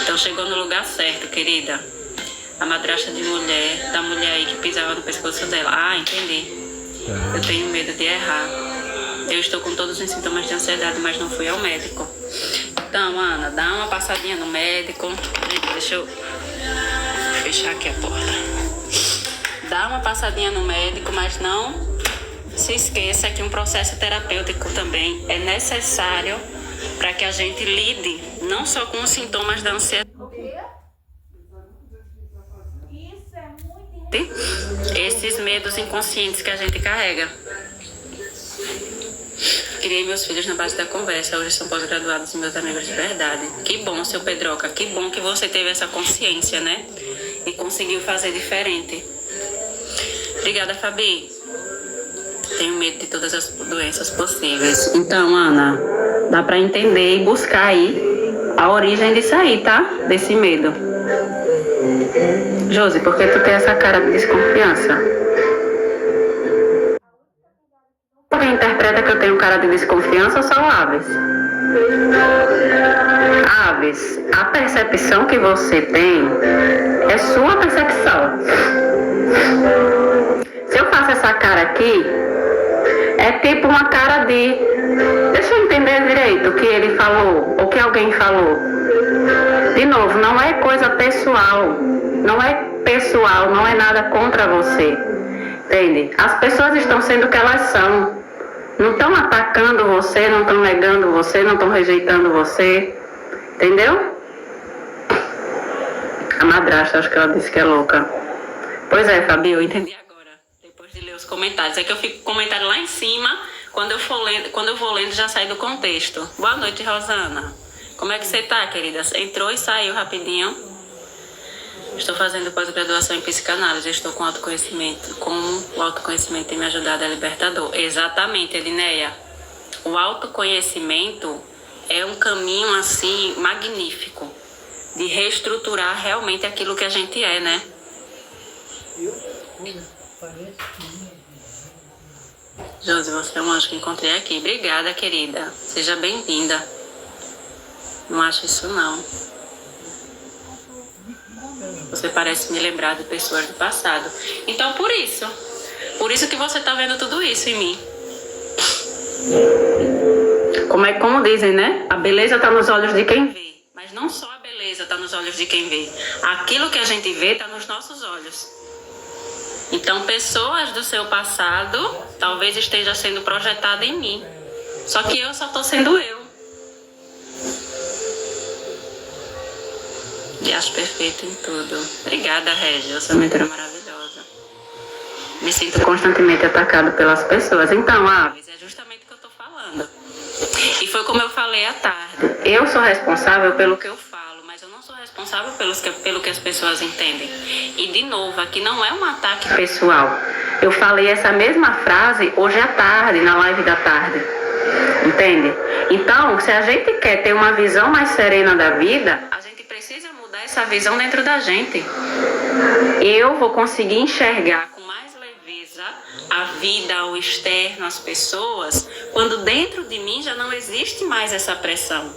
Então chegou no lugar certo, querida. A madrasta da mulher aí que pisava no pescoço dela. Ah, entendi. Eu tenho medo de errar. Eu estou com todos os sintomas de ansiedade, mas não fui ao médico. Então, Ana, dá uma passadinha no médico. Deixa eu fechar aqui a porta. Dá uma passadinha no médico, mas não se esqueça que um processo terapêutico também é necessário para que a gente lide não só com os sintomas da ansiedade, esses medos inconscientes que a gente carrega. Criei meus filhos na base da conversa, hoje são pós-graduados e meus amigos de verdade. Que bom, seu Pedroca, que bom que você teve essa consciência, né? E conseguiu fazer diferente. Obrigada, Fabi. Tenho medo de todas as doenças possíveis. Então, Ana, dá pra entender e buscar aí a origem disso aí, tá? Desse medo. Josi, por que tu tem essa cara de desconfiança? Alguém interpreta que eu tenho cara de desconfiança ou só o Aves? Aves, a percepção que você tem é sua percepção. Se eu faço essa cara aqui, é tipo uma cara de... Deixa eu entender direito o que ele falou, o que alguém falou. De novo, não é coisa pessoal. Não é pessoal, não é nada contra você. Entende? As pessoas estão sendo o que elas são. Não estão atacando você, não estão negando você, não estão rejeitando você. Entendeu? A madrasta, acho que ela disse que é louca. Pois é, Fabi, eu entendi agora, depois de ler os comentários. É que eu fico com o comentário lá em cima, quando eu vou lendo já sai do contexto. Boa noite, Rosana. Como é que você tá, querida? Entrou e saiu rapidinho. Estou fazendo pós-graduação em psicanálise. Estou com autoconhecimento. Como o autoconhecimento tem me ajudado a libertador. Exatamente, Elinéia. O autoconhecimento é um caminho, assim, magnífico de reestruturar realmente aquilo que a gente é, né? Josi, você é um anjo que encontrei aqui. Obrigada, querida. Seja bem-vinda. Não acho isso, não. Você parece me lembrar de pessoas do passado. Então, por isso que você tá vendo tudo isso em mim. Como dizem, né? A beleza tá nos olhos de quem vê. Mas não só a beleza tá nos olhos de quem vê. Aquilo que a gente vê tá nos nossos olhos. Então, pessoas do seu passado talvez esteja sendo projetada em mim. Só que eu só tô sendo eu. E acho perfeito em tudo. Obrigada, Régia. Você é uma mentora maravilhosa. Me sinto constantemente atacado pelas pessoas. Então, Aves, é justamente o que eu tô falando. E foi como eu falei à tarde. Eu sou responsável pelo que eu falo, mas eu não sou responsável pelo que as pessoas entendem. E, de novo, aqui não é um ataque pessoal. Eu falei essa mesma frase hoje à tarde, na live da tarde. Entende? Então, se a gente quer ter uma visão mais serena da vida, a gente precisa mudar essa visão dentro da gente. Eu vou conseguir enxergar com mais leveza a vida, o externo, as pessoas, quando dentro de mim já não existe mais essa pressão.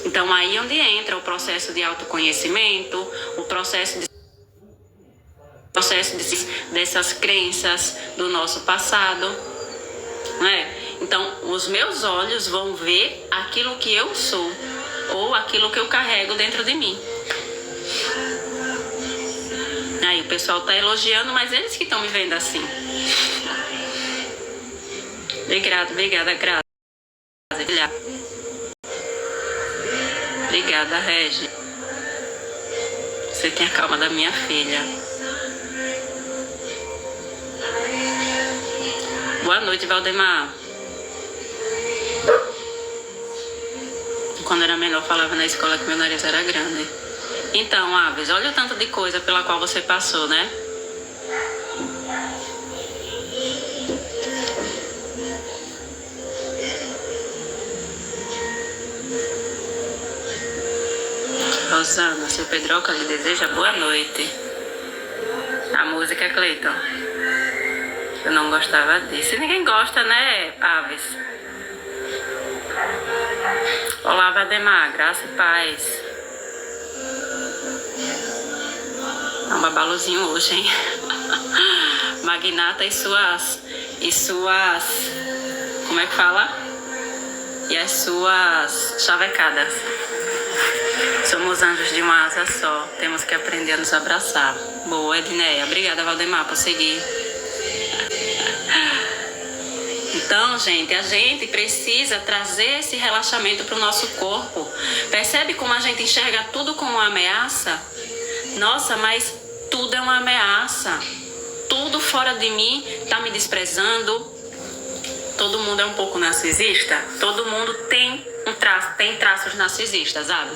Então aí onde entra o processo de autoconhecimento, o processo dessas crenças do nosso passado, né? Então os meus olhos vão ver aquilo que eu sou ou aquilo que eu carrego dentro de mim. Aí O pessoal tá elogiando, mas eles que estão me vendo assim. Obrigada, Graça. Obrigada, Regi. Você tem a calma da minha filha. Boa noite, Valdemar. Quando era menor, falava na escola que meu nariz era grande. Então, Aves, olha o tanto de coisa pela qual você passou, né? Rosana, seu Pedroca lhe deseja boa noite. A música, Cleiton. Eu não gostava disso. E ninguém gosta, né, Aves? Olá, Valdemar, graça e paz. É um babaluzinho hoje, hein? Magnata e suas... Como é que fala? E as suas chavecadas. Somos anjos de uma asa só. Temos que aprender a nos abraçar. Boa, Edneia. Obrigada, Valdemar, por seguir. Então, gente, a gente precisa trazer esse relaxamento para o nosso corpo. Percebe como a gente enxerga tudo como uma ameaça? Nossa, mas tudo é uma ameaça. Tudo fora de mim está me desprezando. Todo mundo é um pouco narcisista? Todo mundo tem traços narcisistas, sabe?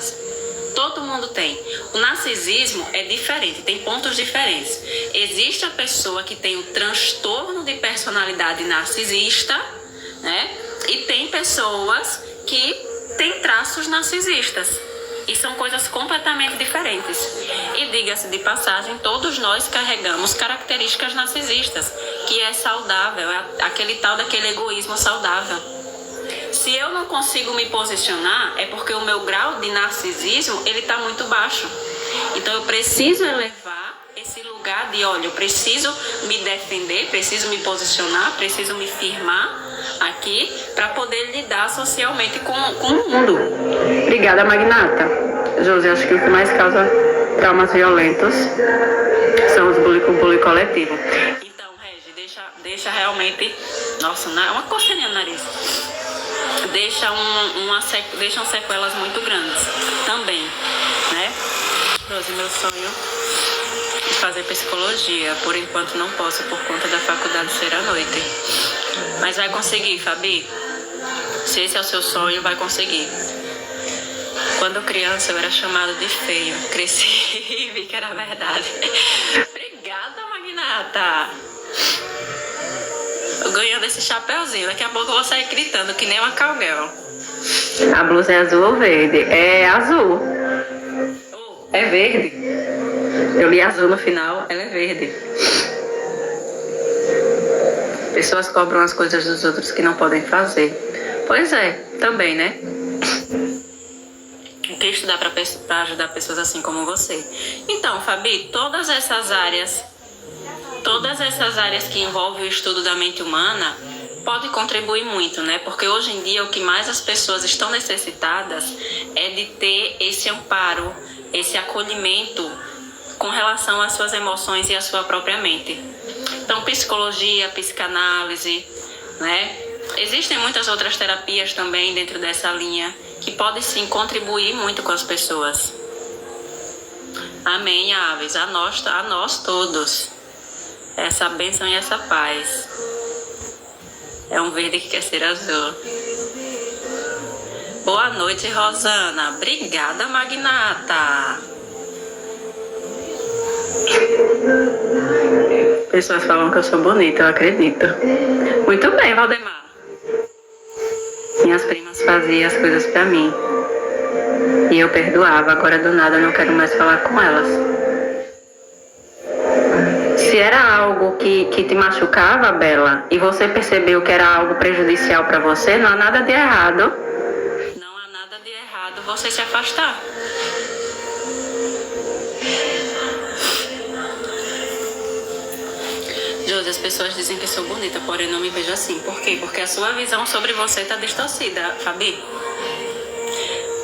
Todo mundo tem. O narcisismo é diferente, tem pontos diferentes. Existe a pessoa que tem o transtorno de personalidade narcisista, né? E tem pessoas que têm traços narcisistas. E são coisas completamente diferentes. E diga-se de passagem, todos nós carregamos características narcisistas, que é saudável, é aquele tal daquele egoísmo saudável. Se eu não consigo me posicionar, é porque o meu grau de narcisismo, ele está muito baixo. Então eu preciso elevar esse lugar de, olha, eu preciso me defender, preciso me posicionar, preciso me firmar aqui para poder lidar socialmente com o mundo. Obrigada, Magnata. Josi, acho que o que mais causa traumas violentos são os bullying coletivo. Então, Regi, deixa realmente... Nossa, uma coceirinha no nariz. Deixam sequelas muito grandes também, né? Josi, meu sonho é fazer psicologia. Por enquanto não posso por conta da faculdade ser à noite. Mas vai conseguir, Fabi. Se esse é o seu sonho, vai conseguir. Quando criança eu era chamada de feio. Cresci e vi que era verdade. Obrigada, Magnata. Eu ganhando esse chapéuzinho. Daqui a pouco eu vou sair gritando que nem uma cowgirl. A blusa é azul ou verde? É azul. É verde. Eu li azul no final, ela é verde. Pessoas cobram as coisas dos outros que não podem fazer. Pois é, também, né? Eu quero estudar para ajudar pessoas assim como você. Então, Fabi, todas essas áreas que envolvem o estudo da mente humana podem contribuir muito, né? Porque hoje em dia o que mais as pessoas estão necessitadas é de ter esse amparo, esse acolhimento com relação às suas emoções e à sua própria mente. Então, psicologia, psicanálise, né? Existem muitas outras terapias também dentro dessa linha que podem sim contribuir muito com as pessoas. Amém, Aves. A nós todos. Essa bênção e essa paz. É um verde que quer ser azul. Boa noite, Rosana. Obrigada, Magnata. Pessoas falam que eu sou bonita, eu acredito. Muito bem, Valdemar. Minhas primas faziam as coisas pra mim. E eu perdoava. Agora do nada eu não quero mais falar com elas. Se era algo que te machucava, Bela, e você percebeu que era algo prejudicial para você, não há nada de errado. Não há nada de errado você se afastar. Josi, as pessoas dizem que sou bonita, porém não me vejo assim. Por quê? Porque a sua visão sobre você está distorcida, Fabi.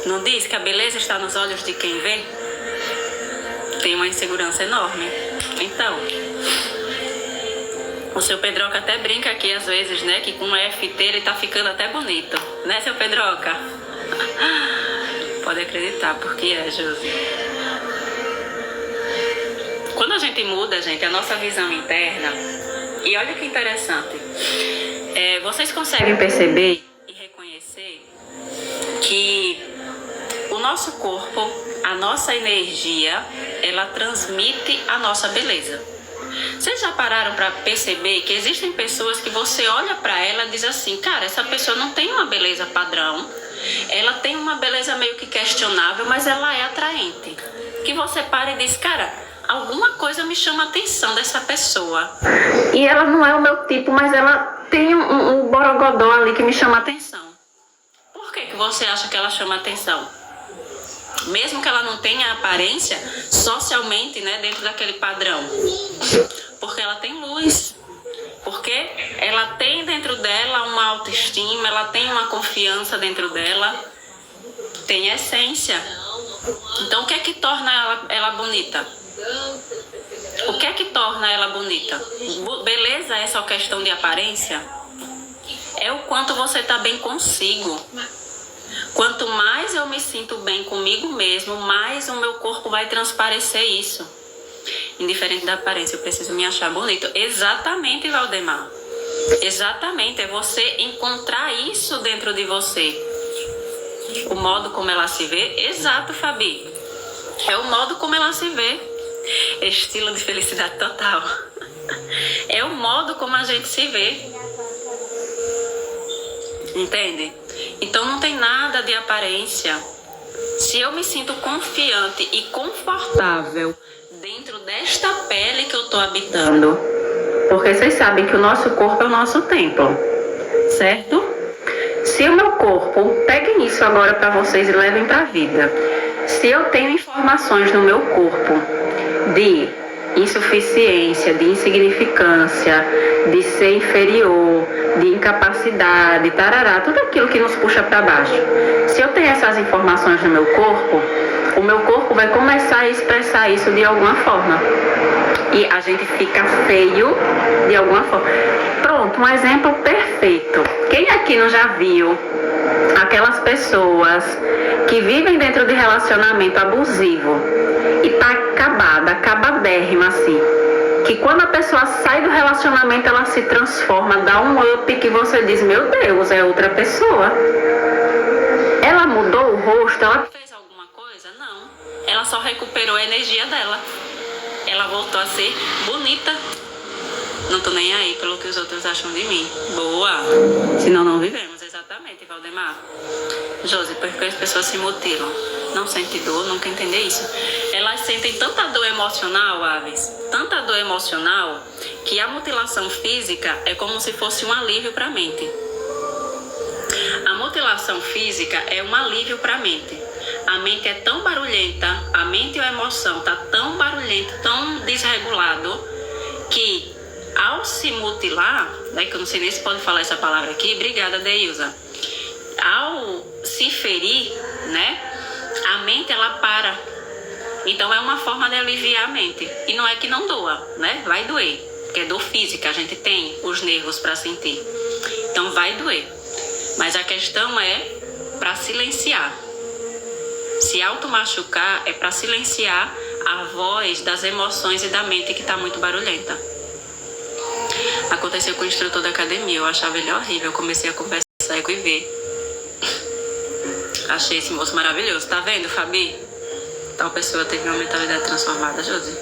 Não diz que a beleza está nos olhos de quem vê? Tem uma insegurança enorme. Então, o seu Pedroca até brinca aqui às vezes, né? Que com o FT ele tá ficando até bonito. Né, seu Pedroca? Pode acreditar, porque é, Josi. Quando a gente muda, gente, a nossa visão interna, e olha que interessante, vocês conseguem perceber e reconhecer que o nosso corpo, a nossa energia, ela transmite a nossa beleza. Vocês já pararam para perceber que existem pessoas que você olha para ela e diz assim, cara, essa pessoa não tem uma beleza padrão, ela tem uma beleza meio que questionável, mas ela é atraente. Que você para e diz, cara, alguma coisa me chama a atenção dessa pessoa. E ela não é o meu tipo, mas ela tem um borogodó ali que me chama a atenção. Por que você acha que ela chama a atenção? Mesmo que ela não tenha aparência socialmente, né, dentro daquele padrão. Porque ela tem luz. Porque ela tem dentro dela uma autoestima, ela tem uma confiança dentro dela, tem essência. Então o que é que torna ela bonita? O que é que torna ela bonita? Beleza é só questão de aparência? É o quanto você está bem consigo. Quanto mais eu me sinto bem comigo mesmo, mais o meu corpo vai transparecer isso. Indiferente da aparência, eu preciso me achar bonito. Exatamente, Valdemar. Exatamente, é você encontrar isso dentro de você. O modo como ela se vê, exato, Fabi. É o modo como ela se vê. Estilo de felicidade total. É o modo como a gente se vê. Entende? Então não tem nada de aparência. Se eu me sinto confiante e confortável dentro desta pele que eu estou habitando, porque vocês sabem que o nosso corpo é o nosso templo, certo? Se o meu corpo, peguem isso agora para vocês e levem para a vida. Se eu tenho informações no meu corpo de insuficiência, de insignificância, de ser inferior, de incapacidade, tarará, tudo aquilo que nos puxa para baixo. Se eu tenho essas informações no meu corpo, o meu corpo vai começar a expressar isso de alguma forma. E a gente fica feio de alguma forma. Pronto, um exemplo perfeito. Quem aqui não já viu aquelas pessoas que vivem dentro de relacionamento abusivo e tá acabadérrima assim, que quando a pessoa sai do relacionamento ela se transforma, dá um up que você diz, meu Deus, é outra pessoa. Ela mudou o rosto, ela fez alguma coisa? Não. Ela só recuperou a energia dela. Ela voltou a ser bonita. Não tô nem aí pelo que os outros acham de mim. Boa. Senão não vivemos. Exatamente, Valdemar. Josi, porque as pessoas se mutilam. Não sentem dor, nunca entender isso. Elas sentem tanta dor emocional, Aves, tanta dor emocional, que a mutilação física é como se fosse um alívio para a mente. A mutilação física é um alívio para a mente. A mente é tão barulhenta, a mente e a emoção tá tão barulhento, tão desregulado, que ao se mutilar, né, que eu não sei nem se pode falar essa palavra aqui, obrigada, Deilza. Ao se ferir, né, a mente ela para. Então é uma forma de aliviar a mente. E não é que não doa, né? Vai doer, porque é dor física, a gente tem os nervos para sentir. Então vai doer. Mas a questão é para silenciar. Se automachucar é para silenciar a voz das emoções e da mente que está muito barulhenta. Aconteceu com o instrutor da academia, eu achava ele horrível, eu comecei a conversar e ver. Achei esse moço maravilhoso, tá vendo, Fabi? Tal pessoa teve uma mentalidade transformada, Josi.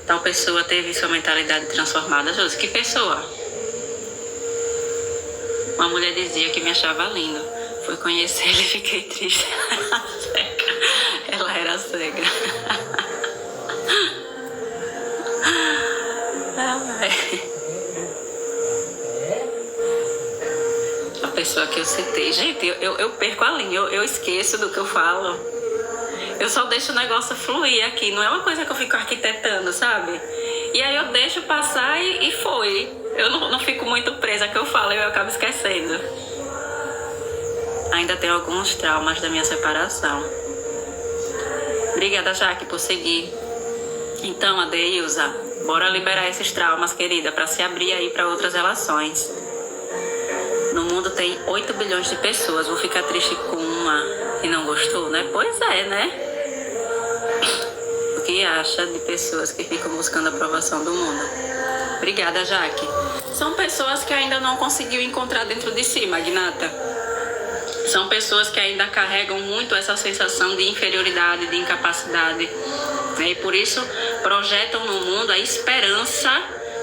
Tal pessoa teve sua mentalidade transformada, Josi. Que pessoa? Uma mulher dizia que me achava lindo. Fui conhecer ele e fiquei triste. Ela era cega. A pessoa que eu citei. Gente, eu perco a linha. Eu esqueço do que eu falo. Eu só deixo o negócio fluir aqui. Não é uma coisa que eu fico arquitetando, sabe? E aí eu deixo passar e foi. Eu não fico muito presa que eu falo e eu acabo esquecendo. Ainda tenho alguns traumas da minha separação. Obrigada, Jaque, por seguir. Então, Adeilza, bora liberar esses traumas, querida, para se abrir aí para outras relações. No mundo tem 8 bilhões de pessoas. Vou ficar triste com uma que não gostou, né? Pois é, né? O que acha de pessoas que ficam buscando a aprovação do mundo? Obrigada, Jaque. São pessoas que ainda não conseguiu encontrar dentro de si, Magnata. São pessoas que ainda carregam muito essa sensação de inferioridade, de incapacidade. E por isso projetam no mundo a esperança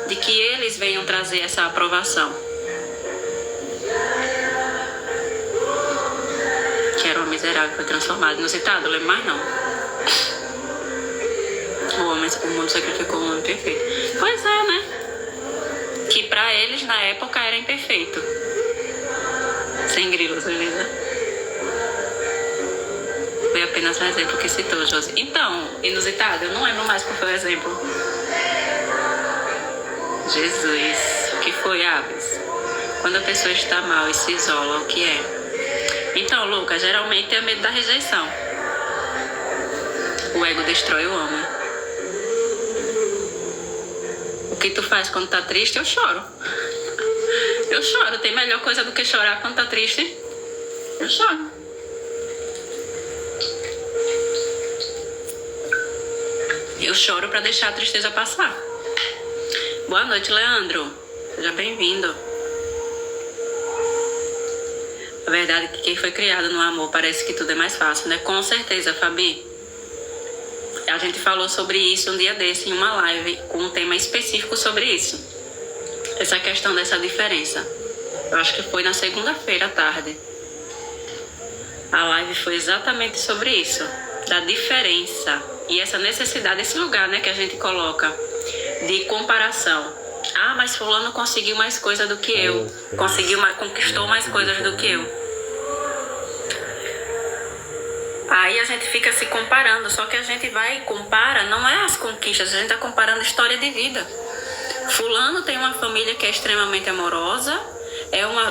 de que eles venham trazer essa aprovação. Que era uma miserável que foi transformada. Inusitado, lembro mais não. O mundo sacrificou o homem perfeito. Pois é, né? Que pra eles na época era imperfeito. Sem grilos, beleza? Foi apenas um exemplo que citou, Josi. Então, inusitado, eu não lembro mais qual foi o exemplo. Jesus, o que foi, Aves? Quando a pessoa está mal e se isola, o que é? Então, Lucas, geralmente é medo da rejeição. O ego destrói o homem. O que tu faz quando tá triste? Eu choro. Eu choro. Tem melhor coisa do que chorar quando tá triste? Eu choro. Eu choro pra deixar a tristeza passar. Boa noite, Leandro. Seja bem-vindo. A verdade é que quem foi criado no amor parece que tudo é mais fácil, né? Com certeza, Fabi. A gente falou sobre isso um dia desse em uma live com um tema específico sobre isso. Essa questão dessa diferença. Eu acho que foi na segunda-feira à tarde. A live foi exatamente sobre isso. Da diferença. E essa necessidade, esse lugar, né, que a gente coloca de comparação. Ah, mas fulano conseguiu mais coisa do que eu. Conquistou mais coisas do que eu. Aí a gente fica se comparando, só que a gente vai e compara, não é as conquistas, a gente está comparando história de vida. Fulano tem uma família que é extremamente amorosa,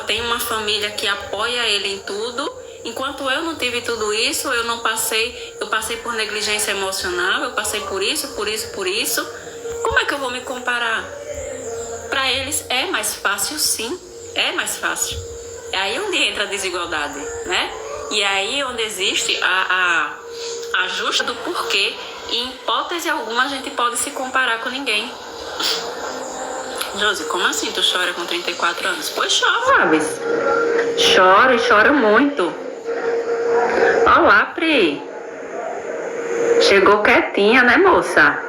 tem uma família que apoia ele em tudo, enquanto eu não tive tudo isso, eu passei por negligência emocional, eu passei por isso. Como é que eu vou me comparar? Para eles é mais fácil, sim, é mais fácil. É aí onde entra a desigualdade, né? E aí onde existe a justa do porquê, e em hipótese alguma a gente pode se comparar com ninguém. Josi, como assim tu chora com 34 anos? Pois choro, sabes? Choro e choro muito. Olá, Pri. Chegou quietinha, né, moça?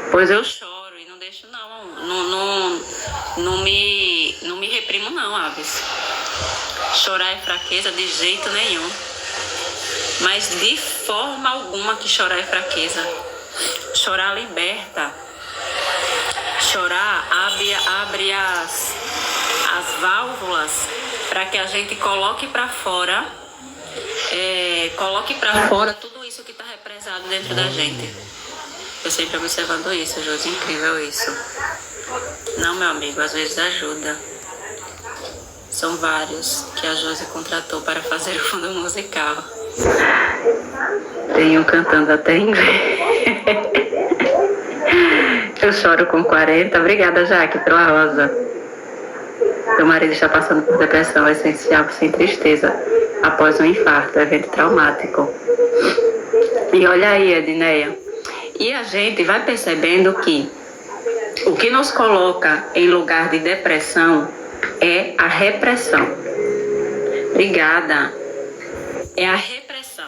Pois eu choro e não deixo não me reprimo não, Aves. Chorar é fraqueza de jeito nenhum. Mas de forma alguma que chorar é fraqueza. Chorar liberta. Chorar abre as válvulas para que a gente coloque para fora tudo isso que está represado dentro da gente. Eu sempre observando isso, Josi, incrível isso. Não, meu amigo, às vezes ajuda. São vários que a Josi contratou para fazer o fundo musical. Tem um cantando até em inglês. Eu choro com 40. Obrigada, Jaque, pela rosa. Meu marido está passando por depressão essencial sem tristeza após um infarto, evento traumático. E olha aí, Edneia. E a gente vai percebendo que o que nos coloca em lugar de depressão é a repressão. Obrigada. É a repressão.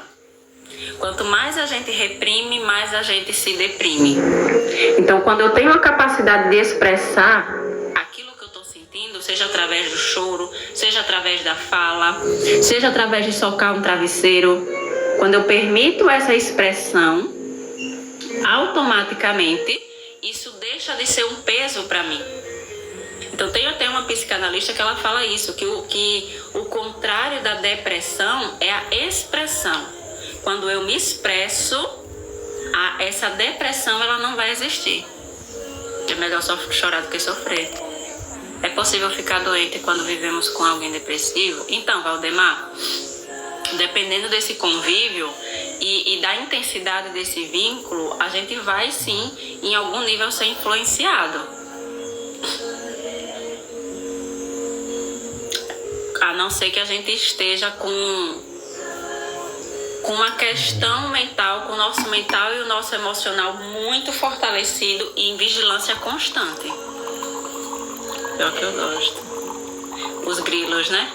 Quanto mais a gente reprime, mais a gente se deprime. Então, quando eu tenho a capacidade de expressar aquilo que eu estou sentindo, seja através do choro, seja através da fala, seja através de socar um travesseiro, quando eu permito essa expressão, automaticamente isso deixa de ser um peso para mim. Então tem até uma psicanalista que ela fala isso, que o contrário da depressão é a expressão. Quando eu me expresso, essa depressão ela não vai existir. É melhor só chorar do que sofrer. É possível ficar doente quando vivemos com alguém depressivo? Então, Valdemar, dependendo desse convívio, e da intensidade desse vínculo, a gente vai sim, em algum nível, ser influenciado. A não ser que a gente esteja com uma questão mental, com o nosso mental e o nosso emocional muito fortalecido e em vigilância constante. É o que eu gosto. Os grilos, né?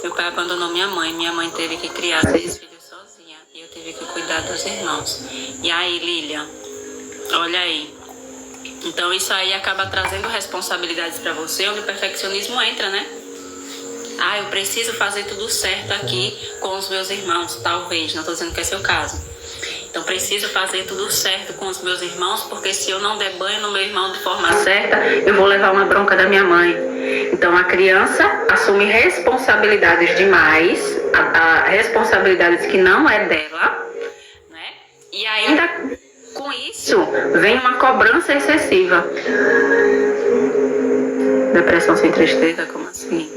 Meu pai abandonou minha mãe teve que criar 6 filhos sozinha e eu tive que cuidar dos irmãos. E aí, Lilian, olha aí. Então isso aí acaba trazendo responsabilidades para você, onde o perfeccionismo entra, né? Eu preciso fazer tudo certo aqui com os meus irmãos, talvez, não estou dizendo que é seu caso. Então preciso fazer tudo certo com os meus irmãos, porque se eu não der banho no meu irmão de forma certa, eu vou levar uma bronca da minha mãe. Então a criança assume responsabilidades demais, responsabilidades que não é dela, né? E ainda com isso vem uma cobrança excessiva. Depressão sem tristeza, como assim?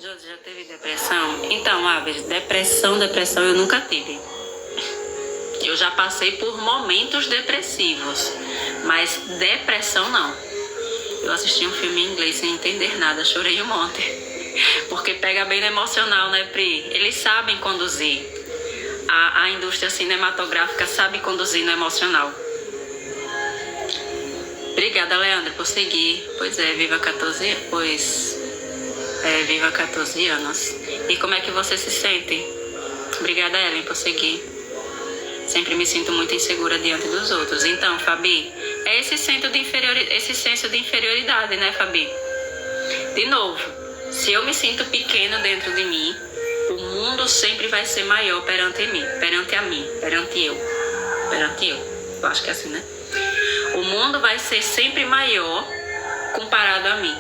Josi, já teve depressão? Então, Aves, depressão eu nunca tive. Eu já passei por momentos depressivos, mas depressão não. Eu assisti um filme em inglês sem entender nada, chorei um monte. Porque pega bem no emocional, né, Pri? Eles sabem conduzir. A indústria cinematográfica sabe conduzir no emocional. Obrigada, Leandro, por seguir. Pois é, viva 14 anos. E como é que você se sente? Obrigada, Ellen, por seguir. Sempre me sinto muito insegura diante dos outros. Então, Fabi, é esse senso de inferioridade, né, Fabi? De novo, se eu me sinto pequeno dentro de mim, o mundo sempre vai ser maior perante eu. Eu acho que é assim, né? O mundo vai ser sempre maior comparado a mim.